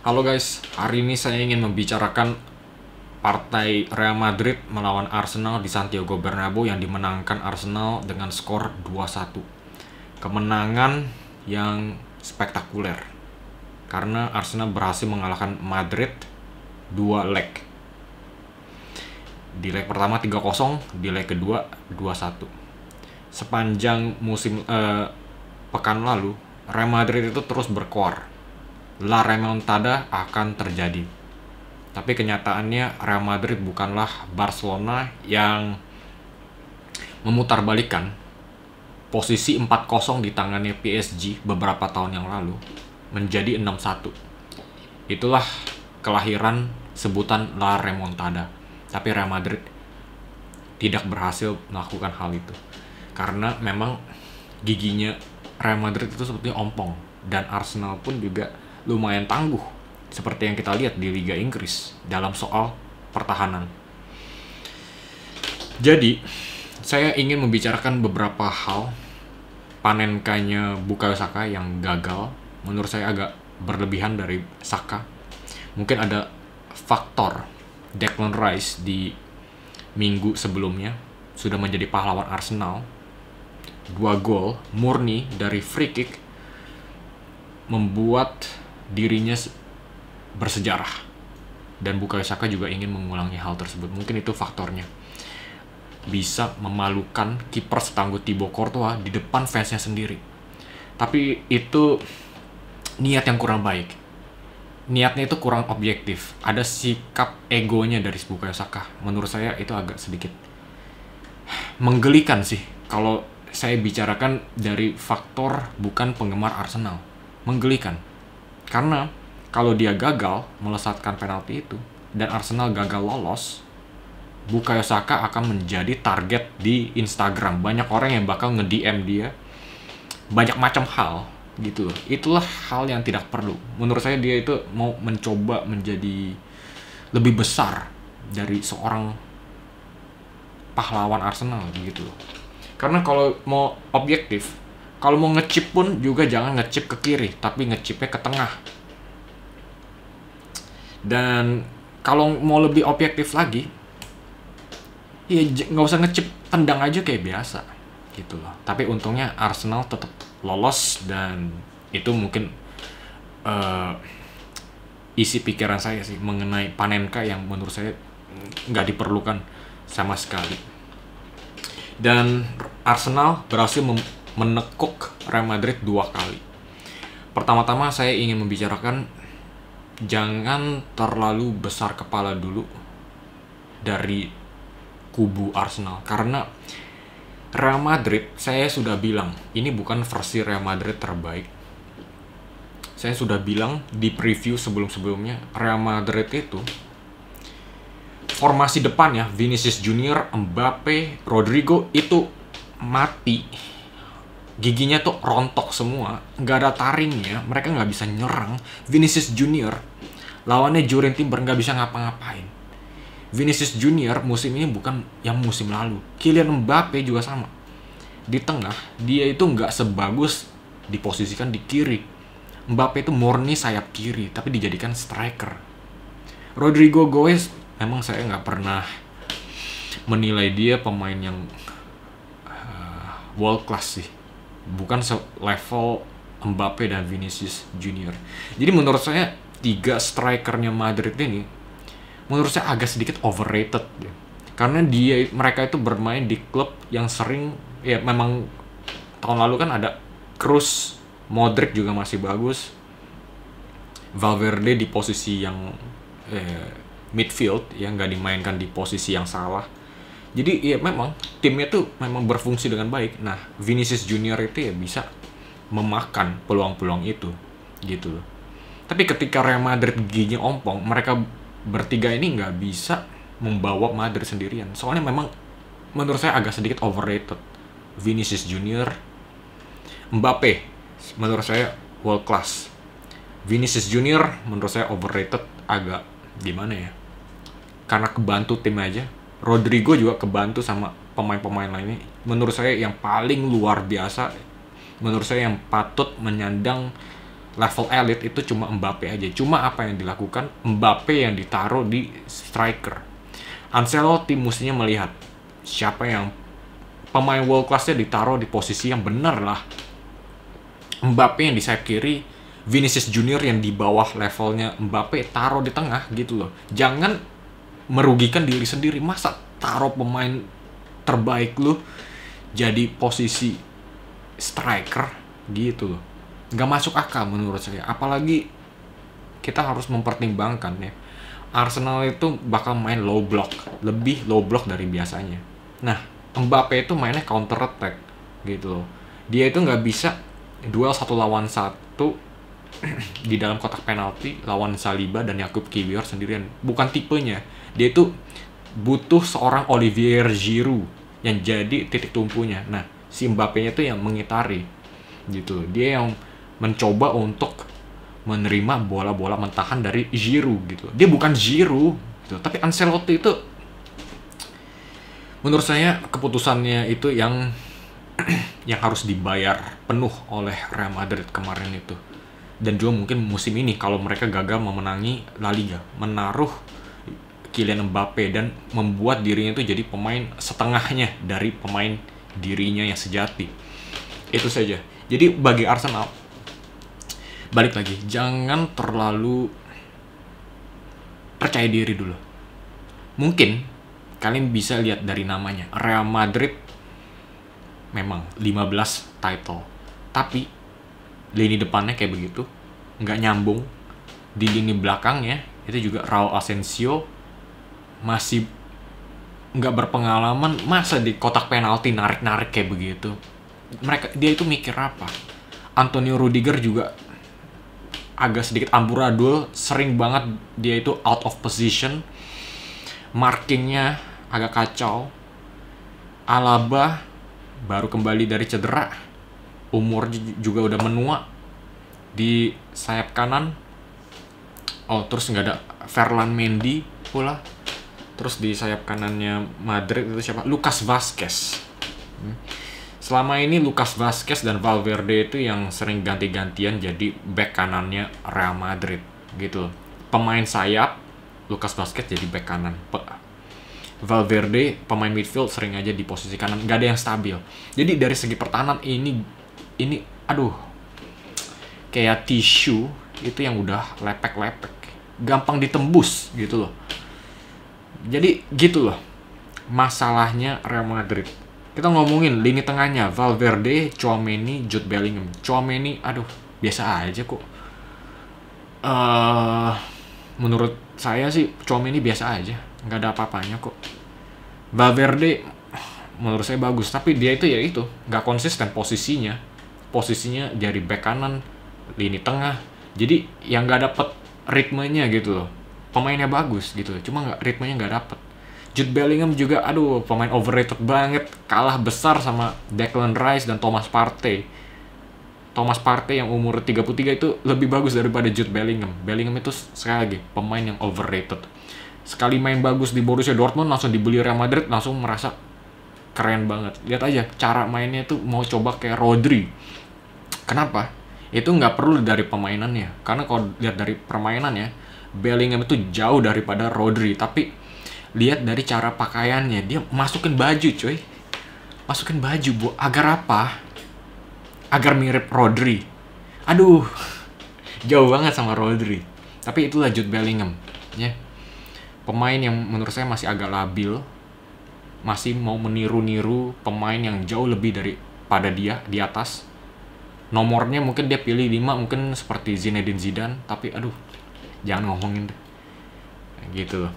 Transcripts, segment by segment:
Halo guys, hari ini saya ingin membicarakan partai Real Madrid melawan Arsenal di Santiago Bernabeu yang dimenangkan Arsenal dengan skor 2-1. Kemenangan yang spektakuler karena Arsenal berhasil mengalahkan Madrid 2 leg. Di leg pertama 3-0, di leg kedua 2-1. Sepanjang pekan lalu, Real Madrid itu terus berkoar. La remontada akan terjadi. Tapi kenyataannya Real Madrid bukanlah Barcelona yang memutarbalikkan posisi 4-0 di tangannya PSG beberapa tahun yang lalu menjadi 6-1. Itulah kelahiran sebutan La remontada. Tapi Real Madrid tidak berhasil melakukan hal itu. Karena memang giginya Real Madrid itu seperti ompong. Dan Arsenal pun juga lumayan tangguh, seperti yang kita lihat di Liga Inggris dalam soal pertahanan. Jadi, saya ingin membicarakan beberapa hal. Panenkanya Bukayo Saka yang gagal, menurut saya agak berlebihan dari Saka. Mungkin ada faktor Declan Rice di minggu sebelumnya sudah menjadi pahlawan Arsenal. 2 gol murni dari free kick membuat dirinya bersejarah, dan Bukayo Saka juga ingin mengulangi hal tersebut. Mungkin itu faktornya. Bisa memalukan kiper setangguh Thibaut Courtois di depan fansnya sendiri. Tapi itu niat yang kurang baik. Niatnya itu kurang objektif. Ada sikap egonya dari Bukayo Saka. Menurut saya itu agak sedikit menggelikan sih kalau saya bicarakan dari faktor bukan penggemar Arsenal. Menggelikan. Karena kalau dia gagal melesatkan penalti itu dan Arsenal gagal lolos, Bukayo Saka akan menjadi target di Instagram. Banyak orang yang bakal nge-DM dia banyak macam hal gitu. Itulah hal yang tidak perlu. Menurut saya dia itu mau mencoba menjadi lebih besar dari seorang pahlawan Arsenal gitu. Karena kalau mau objektif, kalau mau ngechip pun juga jangan ngechip ke kiri, tapi ngechipnya ke tengah. Dan kalau mau lebih objektif lagi, ya nggak usah ngechip, tendang aja kayak biasa gitu loh. Tapi untungnya Arsenal tetap lolos, dan itu mungkin isi pikiran saya sih mengenai Panenka yang menurut saya nggak diperlukan sama sekali. Dan Arsenal berhasil menekuk Real Madrid 2 kali. Pertama-tama saya ingin membicarakan jangan terlalu besar kepala dulu dari kubu Arsenal. Karena Real Madrid, saya sudah bilang, ini bukan versi Real Madrid terbaik. Saya sudah bilang di preview sebelum-sebelumnya, Real Madrid itu formasi depannya Vinicius Junior, Mbappe, Rodrigo itu mati. Giginya tuh rontok semua, nggak ada taringnya, mereka nggak bisa nyerang. Vinicius Junior lawannya Jurien Timber nggak bisa ngapa-ngapain. Vinicius Junior musim ini bukan yang musim lalu. Kylian Mbappe juga sama. Di tengah dia itu nggak sebagus diposisikan di kiri. Mbappe itu murni sayap kiri, tapi dijadikan striker. Rodrigo Goes memang saya nggak pernah menilai dia pemain yang world class sih. Bukan selevel Mbappe dan Vinicius Junior. Jadi menurut saya 3 strikernya Madrid ini menurut saya agak sedikit overrated ya. Karena mereka itu bermain di klub yang sering, ya memang tahun lalu kan ada Kroos, Modric juga masih bagus, Valverde di posisi yang midfield yang nggak dimainkan di posisi yang salah. Jadi ya memang timnya tuh memang berfungsi dengan baik. Nah, Vinicius Junior itu ya bisa memakan peluang-peluang itu gitu loh. Tapi ketika Real Madrid giginya ompong, mereka bertiga ini nggak bisa membawa Madrid sendirian. Soalnya memang menurut saya agak sedikit overrated. Vinicius Junior, Mbappe menurut saya world class. Vinicius Junior menurut saya overrated, agak gimana ya, karena kebantu tim aja. Rodrigo juga kebantu sama pemain-pemain lainnya. Menurut saya yang paling luar biasa, menurut saya yang patut menyandang level elit itu cuma Mbappe aja. Cuma apa yang dilakukan, Mbappe yang ditaruh di striker. Ancelotti mestinya melihat siapa yang pemain world class-nya ditaruh di posisi yang benar lah. Mbappe yang di sayap kiri, Vinicius Junior yang di bawah levelnya Mbappe taruh di tengah gitu loh. Jangan merugikan diri sendiri. Masa taruh pemain terbaik lu jadi posisi striker gitu loh. Nggak masuk akal menurut saya. Apalagi kita harus mempertimbangkan ya, Arsenal itu bakal main low block, lebih low block dari biasanya. Nah, Mbappe itu mainnya counter attack gitu loh. Dia itu nggak bisa duel 1 lawan 1 di dalam kotak penalti lawan Saliba dan Jakub Kiwior sendirian. Bukan tipenya. Dia itu butuh seorang Olivier Giroud yang jadi titik tumpunya. Nah, si Mbappe-nya itu yang mengitari gitu. Dia yang mencoba untuk menerima bola-bola mentahan dari Giroud gitu. Dia bukan Giroud gitu. Tapi Ancelotti itu menurut saya keputusannya itu yang yang harus dibayar penuh oleh Real Madrid kemarin itu. Dan juga mungkin musim ini kalau mereka gagal memenangi La Liga, menaruh Kylian Mbappe dan membuat dirinya itu jadi pemain setengahnya dari pemain dirinya yang sejati. Itu saja. Jadi bagi Arsenal, balik lagi, jangan terlalu percaya diri dulu. Mungkin kalian bisa lihat dari namanya, Real Madrid memang 15 title, tapi lini depannya kayak begitu, nggak nyambung. Di lini belakangnya itu juga Raul Asensio masih nggak berpengalaman, masa di kotak penalti narik-narik kayak begitu. Dia itu mikir apa? Antonio Rudiger juga agak sedikit amburadul, sering banget dia itu out of position, markingnya agak kacau. Alaba baru kembali dari cedera, umur juga udah menua di sayap kanan. Oh, terus nggak ada Ferland Mendy pula. Terus di sayap kanannya Madrid itu siapa? Lucas Vazquez. Selama ini Lucas Vazquez dan Valverde itu yang sering ganti-gantian jadi back kanannya Real Madrid gitu. Pemain sayap, Lucas Vazquez jadi back kanan. Valverde pemain midfield sering aja di posisi kanan, nggak ada yang stabil. Jadi dari segi pertahanan ini aduh, kayak tisu itu yang udah lepek-lepek, gampang ditembus gitu loh. Jadi gitu loh masalahnya Real Madrid. Kita ngomongin lini tengahnya, Valverde, Tchouaméni, Jude Bellingham. Tchouaméni, aduh, biasa aja kok. Menurut saya sih Tchouaméni biasa aja, nggak ada apa-apanya kok. Valverde menurut saya bagus, tapi dia itu ya itu nggak konsisten posisinya. Posisinya dari back kanan, lini tengah. Jadi yang nggak dapet ritmenya gitu loh. Pemainnya bagus gitu, cuma ritmenya nggak dapet. Jude Bellingham juga, aduh, pemain overrated banget. Kalah besar sama Declan Rice dan Thomas Partey. Thomas Partey yang umur 33 itu lebih bagus daripada Jude Bellingham. Bellingham itu sekali lagi pemain yang overrated. Sekali main bagus di Borussia Dortmund, langsung dibeli Real Madrid, langsung merasa keren banget. Lihat aja, cara mainnya tuh mau coba kayak Rodri. Kenapa? Itu nggak perlu dari pemainannya. Karena kalau lihat dari permainannya, Bellingham itu jauh daripada Rodri. Tapi lihat dari cara pakaiannya, dia masukin baju coy. Masukin baju, Bu. Agar apa? Agar mirip Rodri. Aduh, jauh banget sama Rodri. Tapi itulah Jude Bellingham, ya. Pemain yang menurut saya masih agak labil. Masih mau meniru-niru pemain yang jauh lebih daripada dia di atas. Nomornya mungkin dia pilih 5, mungkin seperti Zinedine Zidane. Tapi aduh, jangan ngomongin deh. Gitu loh.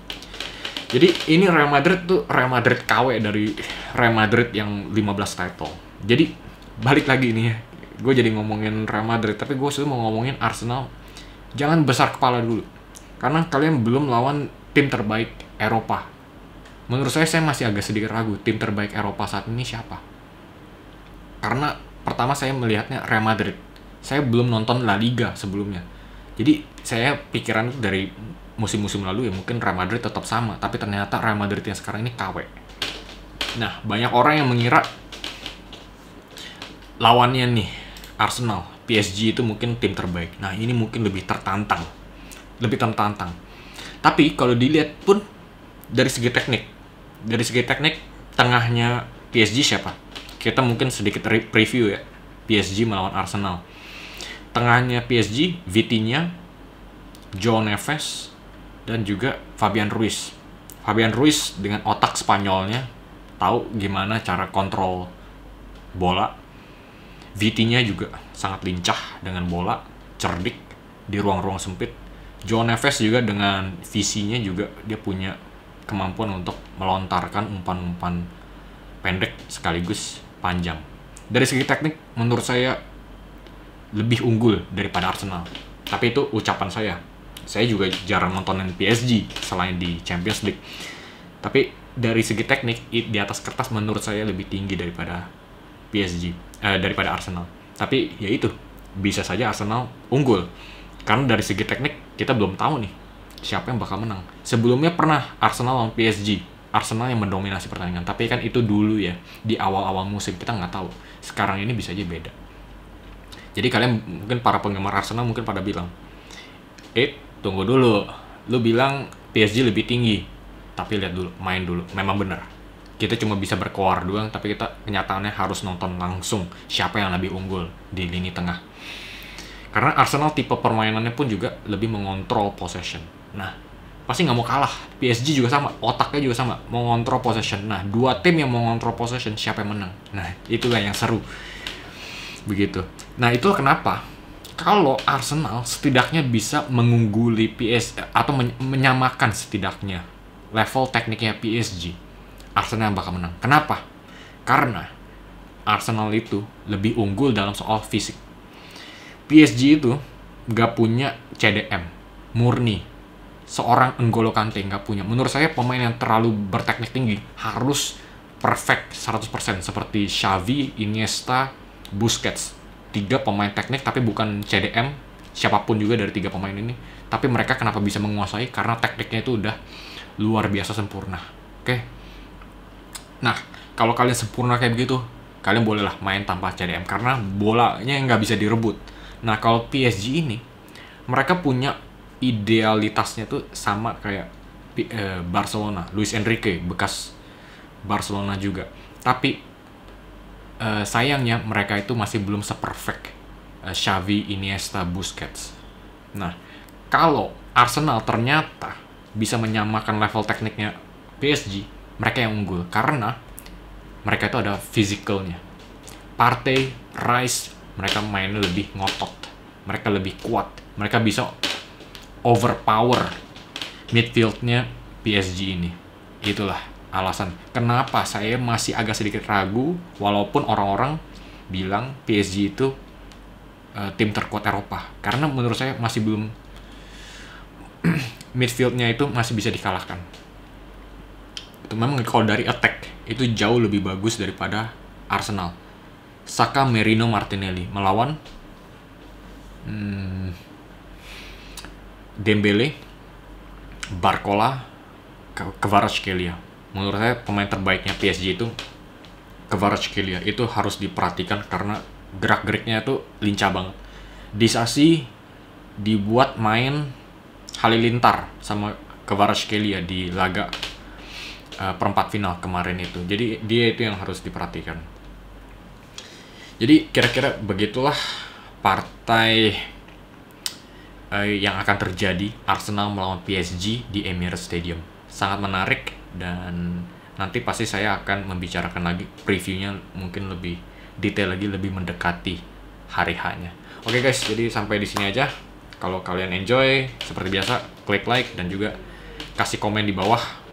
Jadi ini Real Madrid tuh Real Madrid KW dari Real Madrid yang 15 title. Jadi balik lagi nih ya, gue jadi ngomongin Real Madrid, tapi gue sudah mau ngomongin Arsenal. Jangan besar kepala dulu, karena kalian belum lawan tim terbaik Eropa. Menurut saya masih agak sedikit ragu tim terbaik Eropa saat ini siapa. Karena pertama saya melihatnya Real Madrid. Saya belum nonton La Liga sebelumnya. Jadi saya pikiran dari musim-musim lalu ya mungkin Real Madrid tetap sama, tapi ternyata Real Madrid yang sekarang ini KW. Nah, banyak orang yang mengira lawannya nih Arsenal PSG itu mungkin tim terbaik. Nah, ini mungkin lebih tertantang. Lebih tertantang. Tapi kalau dilihat pun dari segi teknik tengahnya PSG siapa? Kita mungkin sedikit preview ya. PSG melawan Arsenal. Tengahnya PSG, Vitinha, João Neves, dan juga Fabian Ruiz. Fabian Ruiz dengan otak Spanyolnya tahu gimana cara kontrol bola. Vitinha juga sangat lincah dengan bola, cerdik di ruang-ruang sempit. João Neves juga dengan visinya juga dia punya kemampuan untuk melontarkan umpan-umpan pendek sekaligus panjang. Dari segi teknik menurut saya lebih unggul daripada Arsenal. Tapi itu ucapan saya. Saya juga jarang nontonin PSG selain di Champions League. Tapi dari segi teknik di atas kertas menurut saya lebih tinggi daripada PSG, daripada Arsenal. Tapi ya itu, bisa saja Arsenal unggul. Karena dari segi teknik kita belum tahu nih siapa yang bakal menang. Sebelumnya pernah Arsenal lawan PSG. Arsenal yang mendominasi pertandingan. Tapi kan itu dulu ya, di awal-awal musim kita nggak tahu. Sekarang ini bisa aja beda. Jadi kalian mungkin para penggemar Arsenal mungkin pada bilang, tunggu dulu, lu bilang PSG lebih tinggi, tapi lihat dulu, main dulu. Memang benar, kita cuma bisa berkoar doang, tapi kita kenyataannya harus nonton langsung siapa yang lebih unggul di lini tengah. Karena Arsenal tipe permainannya pun juga lebih mengontrol possession. Nah, pasti nggak mau kalah. PSG juga sama, otaknya juga sama, mau ngontrol possession. Nah, dua tim yang mau ngontrol possession, siapa yang menang? Nah, itulah yang seru. Begitu. Nah, itu kenapa kalau Arsenal setidaknya bisa mengungguli PSG atau menyamakan setidaknya level tekniknya PSG, Arsenal yang bakal menang. Kenapa? Karena Arsenal itu lebih unggul dalam soal fisik. PSG itu gak punya CDM murni. Seorang N'Golo Kante gak punya. Menurut saya pemain yang terlalu berteknik tinggi harus perfect 100% seperti Xavi, Iniesta, Busquets. 3 pemain teknik tapi bukan CDM, siapapun juga dari 3 pemain ini. Tapi mereka kenapa bisa menguasai? Karena tekniknya itu udah luar biasa sempurna. Oke. Nah, kalau kalian sempurna kayak begitu, kalian bolehlah main tanpa CDM karena bolanya nggak bisa direbut. Nah, kalau PSG ini, mereka punya idealitasnya tuh sama kayak Barcelona, Luis Enrique, bekas Barcelona juga. Tapi sayangnya mereka itu masih belum seperfect Xavi, Iniesta, Busquets. Nah, kalau Arsenal ternyata bisa menyamakan level tekniknya PSG, mereka yang unggul karena mereka itu ada physicalnya. Partey, Rice, mereka mainnya lebih ngotot, mereka lebih kuat, mereka bisa overpower midfieldnya PSG ini. Itulah alasan kenapa saya masih agak sedikit ragu, walaupun orang-orang bilang PSG itu tim terkuat Eropa, karena menurut saya masih belum midfieldnya itu masih bisa dikalahkan. Itu memang kalau dari attack itu jauh lebih bagus daripada Arsenal. Saka, Merino, Martinelli melawan Dembele, Barcola, Kvaratskhelia. Menurut saya pemain terbaiknya PSG itu Kvaratskhelia. Itu harus diperhatikan karena gerak-geriknya itu lincah banget. Disasi dibuat main halilintar sama Kvaratskhelia di laga perempat final kemarin itu. Jadi dia itu yang harus diperhatikan. Jadi kira-kira begitulah partai yang akan terjadi Arsenal melawan PSG di Emirates Stadium. Sangat menarik dan nanti pasti saya akan membicarakan lagi previewnya mungkin lebih detail lagi, lebih mendekati hari H-nya. Oke guys, jadi sampai di sini aja. Kalau kalian enjoy, seperti biasa klik like dan juga kasih komen di bawah